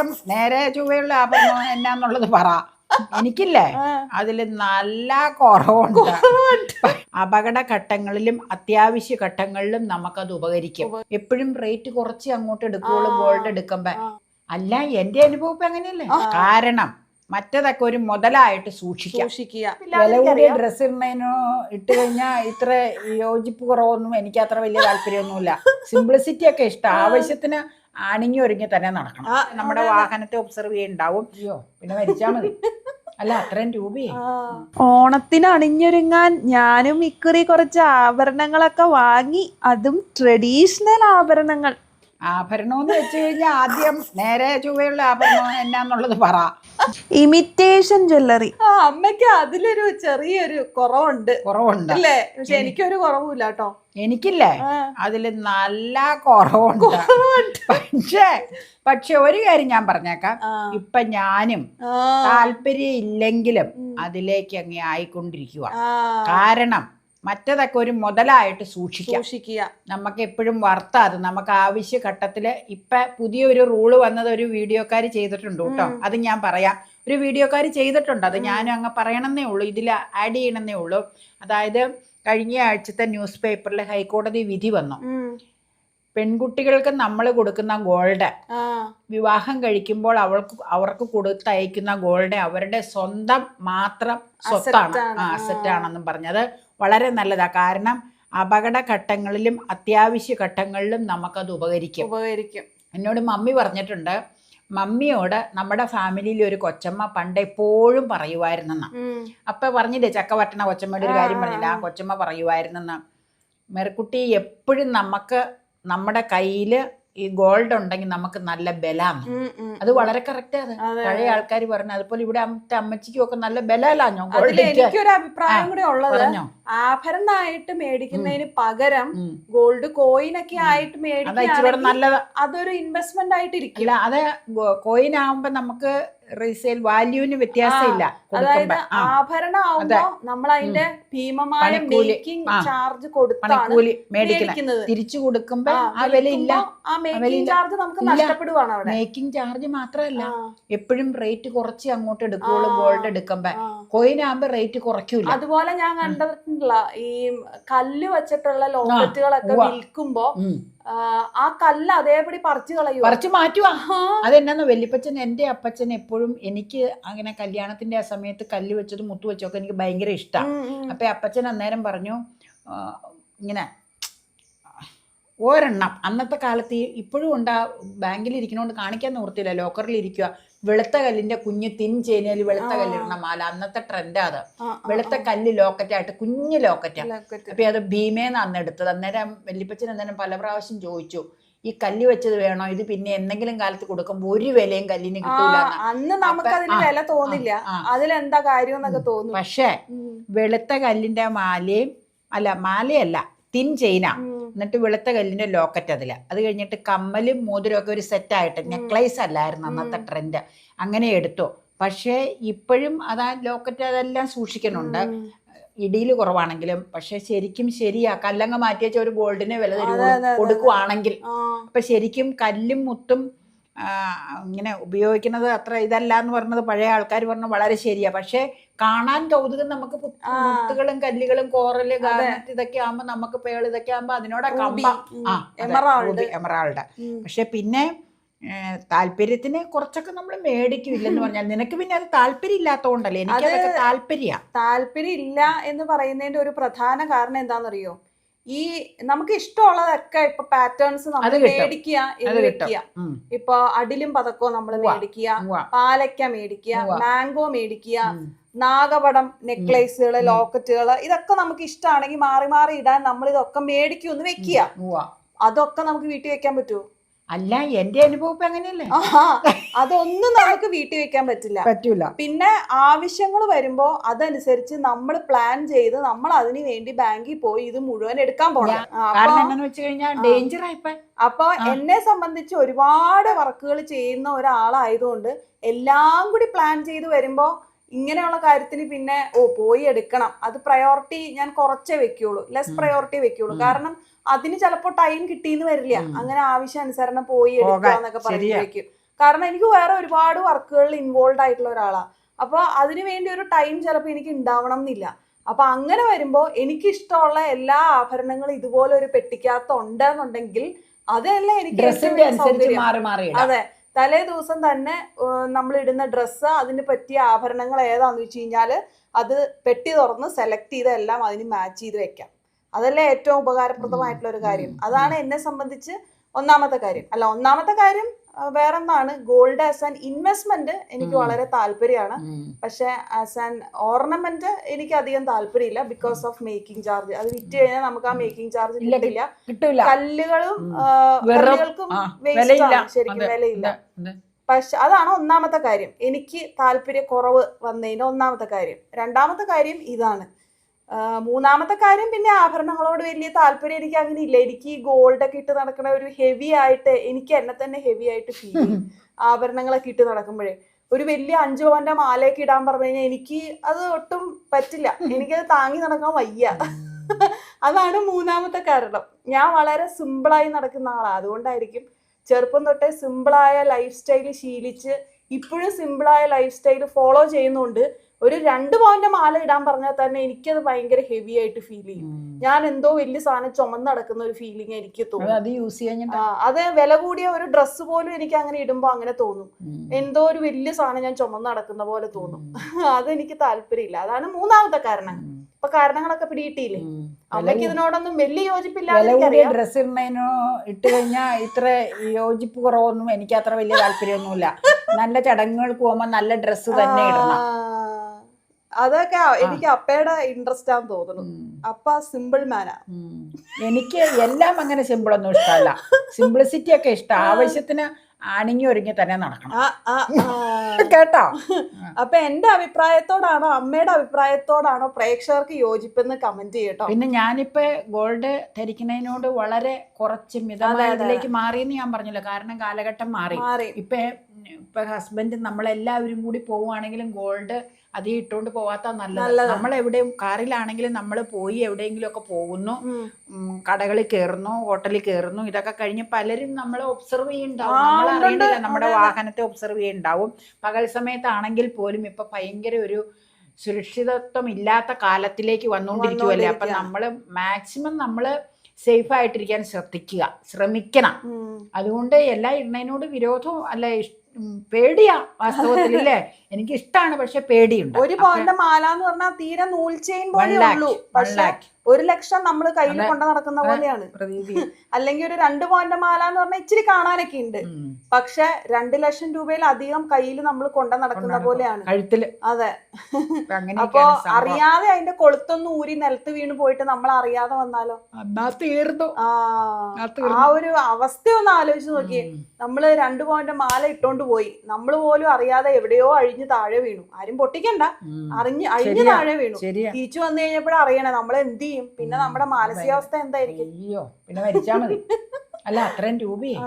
ആദ്യം നേരെ ചൊവ്വയുള്ള ആഭരണം എന്നാന്നുള്ളത് പറ. എനിക്കില്ലേ അതില് നല്ല കുറവുണ്ട്. അപകടഘട്ടങ്ങളിലും അത്യാവശ്യ ഘട്ടങ്ങളിലും നമുക്കത് ഉപകരിക്കും. എപ്പോഴും റേറ്റ് കുറച്ച് അങ്ങോട്ട് എടുക്കുള്ളൂ ഗോൾഡ് എടുക്കുമ്പോ. അല്ല, എന്റെ അനുഭവം ഇപ്പൊ അങ്ങനെയല്ലേ. കാരണം മറ്റതൊക്കെ ഒരു മുതലായിട്ട് സൂക്ഷിക്കുക. വില കൂടിയ ഡ്രസ്സ് ഇടുന്നതിനോ ഇട്ട് കഴിഞ്ഞാൽ ഇത്ര യോജിപ്പ് കുറവൊന്നും എനിക്ക് അത്ര വലിയ താല്പര്യമൊന്നുമില്ല. സിംപ്ലിസിറ്റി ഒക്കെ ഇഷ്ടം. ആവശ്യത്തിന് അണിഞ്ഞി ഒരുങ്ങി തന്നെ നടക്കണം. നമ്മുടെ വാഹനത്തെ ഒബ്സർവ് ചെയ്യുന്നുണ്ടാവും. അയ്യോ പിന്നെ മരിച്ചാ മതി. അല്ല, അത്രയും രൂപയെ. ഓണത്തിന് അണിഞ്ഞൊരുങ്ങാൻ ഞാനും ഇക്കുറി കുറച്ച് ആഭരണങ്ങളൊക്കെ വാങ്ങി. അതും ട്രഡീഷണൽ ആഭരണങ്ങൾ. ആഭരണമെന്ന് വെച്ച് കഴിഞ്ഞാൽ ആദ്യം നേരെ ചൊവ്വയുള്ള ആഭരണം എന്നാന്നുള്ളത് പറ. Imitation jewellery. അമ്മയ്ക്ക് അതിലൊരു ചെറിയൊരു കുറവുണ്ട് അല്ലേ? പക്ഷെ എനിക്കൊരു കുറവില്ല കേട്ടോ. എനിക്കില്ലേ അതില് നല്ല കുറവുണ്ട്. പക്ഷെ ഒരു കാര്യം ഞാൻ പറഞ്ഞേക്കാം, ഇപ്പൊ ഞാനും താല്പര്യം ഇല്ലെങ്കിലും അതിലേക്ക് അങ്ങ് ആയിക്കൊണ്ടിരിക്കുക. കാരണം മറ്റതൊക്കെ ഒരു മുതലായിട്ട് സൂക്ഷിക്കുക. നമുക്ക് എപ്പോഴും വർത്താത് നമുക്ക് ആവശ്യ ഘട്ടത്തില്. ഇപ്പൊ പുതിയൊരു റൂള് വന്നത് ഒരു വീഡിയോക്കാർ ചെയ്തിട്ടുണ്ട് കേട്ടോ. അത് ഞാൻ പറയാം. ഒരു വീഡിയോക്കാർ ചെയ്തിട്ടുണ്ട്, അത് ഞാനും അങ്ങ് പറയണമെന്നേ ഉള്ളൂ, ഇതിൽ ആഡ് ചെയ്യണമെന്നേ ഉള്ളൂ. അതായത് കഴിഞ്ഞ ആഴ്ചത്തെ ന്യൂസ് പേപ്പറിൽ ഹൈക്കോടതി വിധി വന്നു. പെൺകുട്ടികൾക്ക് നമ്മൾ കൊടുക്കുന്ന ഗോൾഡ് വിവാഹം കഴിക്കുമ്പോൾ അവർക്ക് കൊടുത്തയക്കുന്ന ഗോൾഡ് അവരുടെ സ്വന്തം മാത്രം സ്വത്താണ്, അസറ്റാണെന്നും പറഞ്ഞത് വളരെ നല്ലതാ. കാരണം അപകടഘട്ടങ്ങളിലും അത്യാവശ്യ ഘട്ടങ്ങളിലും നമുക്കത് ഉപകരിക്കും. എന്നോട് മമ്മി പറഞ്ഞിട്ടുണ്ട്, മമ്മിയോട് നമ്മുടെ ഫാമിലിയിൽ ഒരു കൊച്ചമ്മ പണ്ട് എപ്പോഴും പറയുമായിരുന്നെന്ന്. അപ്പൊ പറഞ്ഞില്ലേ ചക്കവട്ടണ കൊച്ചമ്മയുടെ ഒരു കാര്യം പറഞ്ഞില്ല, ആ കൊച്ചമ്മ പറയുമായിരുന്നെന്ന്. മെറുക്കുട്ടി, എപ്പോഴും നമുക്ക് നമ്മുടെ കയ്യില് ഈ ഗോൾഡ് ഉണ്ടെങ്കിൽ നമുക്ക് നല്ല ബലാണ്. അത് വളരെ കറക്റ്റ്. അത് പഴയ ആൾക്കാർ പറഞ്ഞു. അതുപോലെ ഇവിടെ അമ്മച്ചിക്കും ഒക്കെ നല്ല ബലല്ലോ. എനിക്കൊരു അഭിപ്രായം കൂടെ ഉള്ളത്, ആഭരണമായിട്ട് മേടിക്കുന്നതിന് പകരം ഗോൾഡ് കോയിൻ ഒക്കെ ആയിട്ട് മേടിക്കുന്നത് അതൊരു ഇൻവെസ്റ്റ്മെന്റ് ആയിട്ടിരിക്കില്ല. അത് കോയിൻ ആവുമ്പോ നമുക്ക് റീസെയിൽ വാല്യൂവിന് വ്യത്യാസമില്ല. അതായത് ആഭരണം ആവുമ്പോ നമ്മൾ അതിന്റെ ഭീമമായ മേക്കിംഗ് ചാർജ് കൊടുത്താണ് മേടിക്കുന്നത്. തിരിച്ചു കൊടുക്കുമ്പോ ആ വില ഇല്ല. ആ മേക്കിംഗ് ചാർജ് നമുക്ക് നഷ്ടപ്പെടുവാണ് അവിടെ. മേക്കിംഗ് ചാർജ് മാത്രമല്ല, എപ്പോഴും റേറ്റ് കുറച്ച് അങ്ങോട്ട് എടുക്കുള്ളൂ ഗോൾഡ് എടുക്കുമ്പോ. കോയിൻ ആകുമ്പോ റേറ്റ് കുറയ്ക്കൂല. അതുപോലെ ഞാൻ കണ്ടിട്ടുള്ള ഈ കല്ല് വെച്ചിട്ടുള്ള ലോക്കറ്റുകളൊക്കെ വിൽക്കുമ്പോ ആ കല്ല് അതേപടി പറിച്ചു മാറ്റുക. അതെന്നാന്ന് വല്യപ്പച്ചൻ, എൻ്റെ അപ്പച്ചൻ എപ്പോഴും എനിക്ക് അങ്ങനെ കല്യാണത്തിന്റെ ആ സമയത്ത് കല്ല് വെച്ചതും മുത്തു വെച്ചതൊക്കെ എനിക്ക് ഭയങ്കര ഇഷ്ടമാണ്. അപ്പൊ അപ്പച്ചൻ അന്നേരം പറഞ്ഞു, ഇങ്ങനെ ഒരെണ്ണം അന്നത്തെ കാലത്ത് ഇപ്പോഴും ഉണ്ടാ ബാങ്കിൽ ഇരിക്കണോണ്ട് കാണിക്കാൻ നിവൃത്തിയില്ല, ലോക്കറിൽ ഇരിക്കുക. വെളുത്ത കല്ലിന്റെ കുഞ്ഞ് തിൻ ചേനയിൽ വെളുത്ത കല്ലിടണ മാല, അന്നത്തെ ട്രെൻഡാ അത്. വെളുത്ത കല്ല് ലോക്കറ്റായിട്ട്, കുഞ്ഞു ലോക്കറ്റാ. അപ്പൊ അത് ഭീമേന്ന് അന്ന് എടുത്തത്. അന്നേരം വല്യപ്പച്ചൻ അന്നേരം പല പ്രാവശ്യം ചോദിച്ചു, ഈ കല്ല് വെച്ചത് വേണോ, ഇത് പിന്നെ എന്തെങ്കിലും കാലത്ത് കൊടുക്കുമ്പോ ഒരു വിലയും കല്ലിന് കിട്ടൂല. അന്ന് നമുക്ക് അതിന് വില തോന്നില്ല, അതിലെന്താ കാര്യം എന്നൊക്കെ തോന്നും. പക്ഷെ വെളുത്ത കല്ലിന്റെ മാലയല്ല തിൻ ചെയിന, എന്നിട്ട് വെളുത്ത കല്ലിന്റെ ലോക്കറ്റ് അതില്. അത് കഴിഞ്ഞിട്ട് കമ്മലും മോതിരം ഒക്കെ ഒരു സെറ്റായിട്ട്, നെക്ലേസ് അല്ലായിരുന്നു അന്നത്തെ ട്രെൻഡ്. അങ്ങനെ എടുത്തു. പക്ഷേ ഇപ്പോഴും അതാ ലോക്കറ്റ് അതെല്ലാം സൂക്ഷിക്കുന്നുണ്ട്, ഇടിയിൽ കുറവാണെങ്കിലും. പക്ഷെ ശരിക്കും ശരിയാ, കല്ലങ്ങ് മാറ്റി വെച്ച ഒരു ഗോൾഡിന് വില കൊടുക്കുവാണെങ്കിൽ. അപ്പൊ ശരിക്കും കല്ലും മുത്തും ഇങ്ങനെ ഉപയോഗിക്കുന്നത് അത്ര ഇതല്ല എന്ന് പറഞ്ഞത് പഴയ ആൾക്കാർ പറഞ്ഞു വളരെ ശരിയാ. പക്ഷെ കാണാൻ കൗതുകം നമുക്ക് മുത്തുകളും കല്ലുകളും കോറല് ഗാർണറ്റ് ഇതൊക്കെ ആകുമ്പോ നമുക്ക് പേൾ ഇതൊക്കെ ആകുമ്പോ അതിനോടാ കമ്പ എമറാൾഡ്. പക്ഷെ പിന്നെ താല്പര്യത്തിന് കുറച്ചൊക്കെ നമ്മൾ മേടിക്കില്ലെന്ന് പറഞ്ഞാൽ നിനക്ക് പിന്നെ അത് താല്പര്യം ഇല്ലാത്തതുകൊണ്ടല്ലേ. എനിക്ക് അതൊക്കെ താല്പര്യം ഇല്ല എന്ന് പറയുന്നതിന്റെ ഒരു പ്രധാന കാരണം എന്താണെന്നറിയോ? ഈ നമുക്ക് ഇഷ്ടമുള്ളതൊക്കെ ഇപ്പൊ പാറ്റേൺസ് നമ്മൾ മേടിക്കുക. ഇപ്പൊ അടിലും പതക്കവും നമ്മൾ മേടിക്കുക, പാലക്ക മേടിക്കുക, മാംഗോ മേടിക്കുക, നാഗപടം നെക്ലേസുകള്, ലോക്കറ്റുകള്, ഇതൊക്കെ നമുക്ക് ഇഷ്ടമാണെങ്കിൽ മാറി മാറി ഇടാൻ നമ്മൾ ഇതൊക്കെ മേടിക്കുമെന്ന് വെക്കുക. അതൊക്കെ നമുക്ക് വീട്ടിൽ വെക്കാൻ പറ്റുമോ? അല്ല, എന്റെ അനുഭവം അങ്ങനെയല്ലേ. അതൊന്നും നമുക്ക് വീട്ടിൽ വെക്കാൻ പറ്റൂല. പിന്നെ ആവശ്യങ്ങൾ വരുമ്പോ അതനുസരിച്ച് നമ്മൾ പ്ലാൻ ചെയ്ത് നമ്മൾ അതിനു വേണ്ടി ബാങ്കിൽ പോയി ഇത് മുഴുവൻ എടുക്കാൻ പോകണം. അപ്പൊ എന്നെ സംബന്ധിച്ച് ഒരുപാട് വർക്കുകൾ ചെയ്യുന്ന ഒരാളായതുകൊണ്ട് എല്ലാം കൂടി പ്ലാൻ ചെയ്ത് വരുമ്പോ ഇങ്ങനെയുള്ള കാര്യത്തിന് പിന്നെ പോയി എടുക്കണം, അത് പ്രയോറിറ്റി ഞാൻ കുറച്ചേ വെക്കുള്ളൂ, ലെസ് പ്രയോറിറ്റി വെക്കുള്ളൂ. കാരണം അതിന് ചിലപ്പോൾ ടൈം കിട്ടിയെന്ന് വരില്ല, അങ്ങനെ ആവശ്യാനുസരണം പോയി എടുക്കുക എന്നൊക്കെ പറയുമ്പോഴേക്കും. കാരണം എനിക്ക് വേറെ ഒരുപാട് വർക്കുകളിൽ ഇൻവോൾവ് ആയിട്ടുള്ള ഒരാളാണ്. അപ്പൊ അതിനു വേണ്ടി ഒരു ടൈം ചിലപ്പോൾ എനിക്ക് ഉണ്ടാവണം എന്നില്ല. അപ്പൊ അങ്ങനെ വരുമ്പോ എനിക്ക് ഇഷ്ടമുള്ള എല്ലാ ആഭരണങ്ങളും ഇതുപോലെ ഒരു പെട്ടിക്കകത്ത് ഉണ്ടെന്നുണ്ടെങ്കിൽ അതല്ലേ എനിക്ക് ഏറ്റവും വലിയ സൗകര്യം. അതെ, തലേ ദിവസം തന്നെ നമ്മൾ ഇടുന്ന ഡ്രസ്സ്, അതിന് പറ്റിയ ആഭരണങ്ങൾ ഏതാന്ന് വെച്ച് കഴിഞ്ഞാല് അത് പെട്ടി തുറന്ന് സെലക്ട് ചെയ്ത് എല്ലാം അതിന് മാച്ച് ചെയ്ത് വെക്കാം. അതല്ലേ ഏറ്റവും ഉപകാരപ്രദമായിട്ടുള്ള ഒരു കാര്യം. അതാണ് എന്നെ സംബന്ധിച്ച് ഒന്നാമത്തെ കാര്യം. അല്ല, ഒന്നാമത്തെ കാര്യം വേറെന്താണ്, ഗോൾഡ് ആസ് ആൻ ഇൻവെസ്റ്റ്മെന്റ് എനിക്ക് വളരെ താല്പര്യമാണ്. പക്ഷെ ആസ് ആൻ ഓർണമെന്റ് എനിക്ക് അധികം താല്പര്യമില്ല, ബിക്കോസ് ഓഫ് മേക്കിംഗ് ചാർജ്. അത് വിറ്റ് കഴിഞ്ഞാൽ നമുക്ക് ആ മേക്കിംഗ് ചാർജ് കിട്ടില്ല. കല്ലുകളും കല്ലുകൾക്കും വേസ്റ്റ് ആണ്, ശരിക്കും വിലയില്ല. പക്ഷെ അതാണ് ഒന്നാമത്തെ കാര്യം, എനിക്ക് താല്പര്യക്കുറവ് വന്നതിന്റെ ഒന്നാമത്തെ കാര്യം. രണ്ടാമത്തെ കാര്യം ഇതാണ്. മൂന്നാമത്തെ കാര്യം പിന്നെ ആഭരണങ്ങളോട് വലിയ താല്പര്യം എനിക്ക് അങ്ങനെ ഇല്ല. എനിക്ക് ഈ ഗോൾഡൊക്കെ ഇട്ട് നടക്കണ ഒരു ഹെവി ആയിട്ട്, എനിക്ക് എന്നെ തന്നെ ഹെവി ആയിട്ട് ഫീൽ ചെയ്യും ആഭരണങ്ങളൊക്കെ ഇട്ട് നടക്കുമ്പോഴേ. ഒരു വലിയ 5 പവന്റെ മാലയൊക്കെ ഇടാൻ പറഞ്ഞു കഴിഞ്ഞാൽ എനിക്ക് അത് ഒട്ടും പറ്റില്ല, എനിക്കത് താങ്ങി നടക്കാൻ വയ്യ. അതാണ് മൂന്നാമത്തെ കാരണം. ഞാൻ വളരെ സിമ്പിളായി നടക്കുന്ന ആളാണ്. അതുകൊണ്ടായിരിക്കും ചെറുപ്പം തൊട്ടേ സിമ്പിളായ ലൈഫ് സ്റ്റൈല് ശീലിച്ച് ഇപ്പോഴും സിമ്പിളായ ലൈഫ് സ്റ്റൈല് ഫോളോ ചെയ്യുന്നുണ്ട്. ഒരു 2 പവന്റെ മാല ഇടാൻ പറഞ്ഞാൽ തന്നെ എനിക്കത് ഭയങ്കര ഹെവി ആയിട്ട് ഫീൽ ചെയ്യും. ഞാൻ എന്തോ വലിയ സാധനം ചുമന്ന് നടക്കുന്ന ഒരു ഫീലിംഗ് എനിക്ക് തോന്നും. അത് വില കൂടിയ ഒരു ഡ്രസ്സ് പോലും എനിക്ക് അങ്ങനെ ഇടുമ്പോ അങ്ങനെ തോന്നും, എന്തോ ഒരു വലിയ സാധനം ഞാൻ ചുമന്ന് നടക്കുന്ന പോലെ തോന്നും. അതെനിക്ക് താല്പര്യമില്ല. അതാണ് മൂന്നാമത്തെ കാരണം. ഇപ്പൊ കാരണങ്ങളൊക്കെ പിടിയിട്ടില്ലേ. അമ്മയ്ക്ക് ഇതിനോടൊന്നും വലിയ യോജിപ്പില്ല. ഡ്രസ് ഇടുന്നതിനോ ഇട്ട് കഴിഞ്ഞാൽ ഇത്ര യോജിപ്പ് കുറവൊന്നും എനിക്ക് അത്ര വലിയ താല്പര്യമൊന്നുമില്ല. നല്ല ചടങ്ങുകൾക്ക് പോകുമ്പോ നല്ല ഡ്രസ്സ് തന്നെ ഇടണം. അതൊക്കെ എനിക്ക് അപ്പയുടെ ഇൻട്രസ്റ്റ് ആണെന്ന് തോന്നുന്നു. അപ്പ സിമ്പിൾ മാനാ. എനിക്ക് എല്ലാം അങ്ങനെ സിമ്പിൾ ഒന്നും ഇഷ്ടമല്ല. സിംപ്ലിസിറ്റി ഒക്കെ ഇഷ്ടം. ആവശ്യത്തിന് അണിഞ്ഞു ഒരുങ്ങി തന്നെ നടക്കണം കേട്ടോ. അപ്പൊ എന്റെ അഭിപ്രായത്തോടാണോ അമ്മയുടെ അഭിപ്രായത്തോടാണോ പ്രേക്ഷകർക്ക് യോജിപ്പെന്ന് കമന്റ് ചെയ്യട്ടോ. പിന്നെ ഞാനിപ്പോ ഗോൾഡ് ധരിക്കുന്നതിനോട് വളരെ കുറച്ച് മിതമായതിലേക്ക് മാറിയെന്ന് ഞാൻ പറഞ്ഞല്ലോ. കാരണം കാലഘട്ടം മാറി. ഇപ്പൊ ഹസ്ബൻഡ് നമ്മളെല്ലാവരും കൂടി പോവുകയാണെങ്കിലും ഗോൾഡ് അധികം ഇട്ടുകൊണ്ട് പോവാത്ത നല്ലത്. നമ്മളെവിടെയും കാറിലാണെങ്കിലും നമ്മൾ പോയി എവിടെയെങ്കിലും ഒക്കെ പോകുന്നു, കടകളിൽ കയറുന്നു, ഹോട്ടലിൽ കയറുന്നു, ഇതൊക്കെ കഴിഞ്ഞ് പലരും നമ്മളെ ഒബ്സർവ് ചെയ്യുന്നുണ്ടാവും. നമ്മൾ അറിയണ്ടില്ല, നമ്മുടെ വാഹനത്തെ ഒബ്സർവ് ചെയ്യുന്നുണ്ടാവും. പകൽ സമയത്താണെങ്കിൽ പോലും ഇപ്പൊ ഭയങ്കര ഒരു സുരക്ഷിതത്വം ഇല്ലാത്ത കാലത്തിലേക്ക് വന്നുകൊണ്ടിരിക്കുവല്ലേ. അപ്പൊ നമ്മള് മാക്സിമം നമ്മള് സേഫ് ആയിട്ടിരിക്കാൻ ശ്രമിക്കണം. അതുകൊണ്ട് എല്ലാം ഇടുന്നതിനോട് വിരോധവും അല്ല, പേടിയാ വാസ്തവത്തിലല്ലേ. എനിക്ക് ഇഷ്ടമാണ്, പക്ഷെ പേടിയുണ്ട്. 1 പവന്റെ മാല എന്ന് പറഞ്ഞാൽ തീരെ നൂൽ ചെയിൻ പോലെ ഉള്ളൂ. പക്ഷെ 1 ലക്ഷം നമ്മൾ കയ്യിൽ കൊണ്ടു നടക്കുന്ന പോലെയാണ്. അല്ലെങ്കിൽ ഒരു 2 പവന്റെ മാല എന്ന് പറഞ്ഞാൽ ഇച്ചിരി കാണാനൊക്കെ ഉണ്ട്, പക്ഷെ 2 ലക്ഷം രൂപയിലധികം കയ്യിൽ നമ്മൾ കൊണ്ടു നടക്കുന്ന പോലെയാണ് കഴുത്തില്. അതെ. അപ്പൊ അറിയാതെ അതിന്റെ കൊളുത്തൊന്നും ഊരി നിലത്ത് വീണ് പോയിട്ട് നമ്മൾ അറിയാതെ വന്നാലോ, ആ ഒരു അവസ്ഥ ഒന്ന് ആലോചിച്ച് നോക്കിയേ. നമ്മള് 2 പവന്റെ മാല ഇട്ടോണ്ട് പോയി, നമ്മൾ പോലും അറിയാതെ എവിടെയോ അഴിഞ്ഞ് താഴെ വീണു. ആരും പൊട്ടിക്കണ്ട, അഴിഞ്ഞ് താഴെ വീണു. തിരിച്ചു വന്നു കഴിഞ്ഞപ്പോഴും അറിയണേ നമ്മൾ എന്ത് ചെയ്യും. പിന്നെ നമ്മുടെ മാനസികാവസ്ഥ എന്തായിരിക്കും. അയ്യോ, പിന്നെ മരിച്ചാ മതി. അല്ല, അത്രയും രൂപയെ